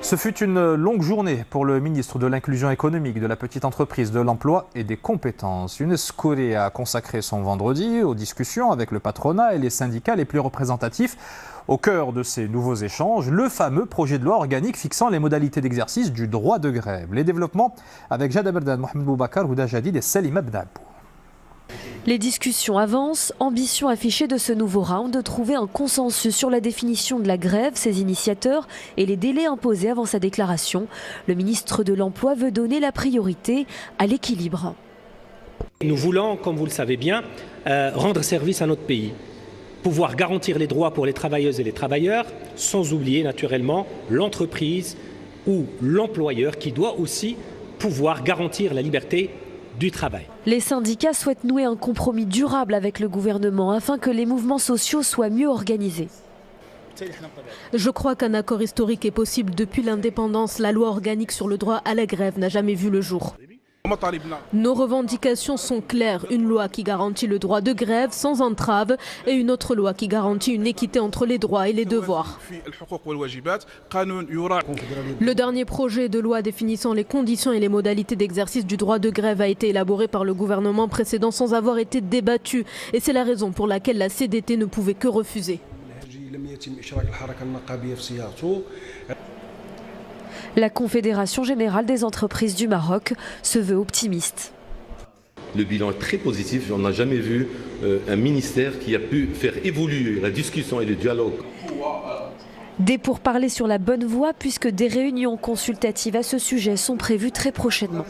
Ce fut une longue journée pour le ministre de l'Inclusion économique, de la petite entreprise, de l'emploi et des compétences. Younes Skouré a consacré son vendredi aux discussions avec le patronat et les syndicats les plus représentatifs. Au cœur de ces nouveaux échanges, le fameux projet de loi organique fixant les modalités d'exercice du droit de grève. Les développements avec Jad Aberdane, Mohamed Boubacar, Houda Jadid et Salima Bnabou. Les discussions avancent, ambition affichée de ce nouveau round de trouver un consensus sur la définition de la grève, ses initiateurs et les délais imposés avant sa déclaration. Le ministre de l'Emploi veut donner la priorité à l'équilibre. Nous voulons, comme vous le savez bien, rendre service à notre pays, pouvoir garantir les droits pour les travailleuses et les travailleurs, sans oublier naturellement l'entreprise ou l'employeur qui doit aussi pouvoir garantir la liberté du travail. Les syndicats souhaitent nouer un compromis durable avec le gouvernement afin que les mouvements sociaux soient mieux organisés. Je crois qu'un accord historique est possible depuis l'indépendance. La loi organique sur le droit à la grève n'a jamais vu le jour. Nos revendications sont claires. Une loi qui garantit le droit de grève sans entrave et une autre loi qui garantit une équité entre les droits et les devoirs. Le dernier projet de loi définissant les conditions et les modalités d'exercice du droit de grève a été élaboré par le gouvernement précédent sans avoir été débattu. Et c'est la raison pour laquelle la CDT ne pouvait que refuser. La Confédération générale des entreprises du Maroc se veut optimiste. Le bilan est très positif. On n'a jamais vu un ministère qui a pu faire évoluer la discussion et le dialogue. Des pourparlers sur la bonne voie puisque des réunions consultatives à ce sujet sont prévues très prochainement.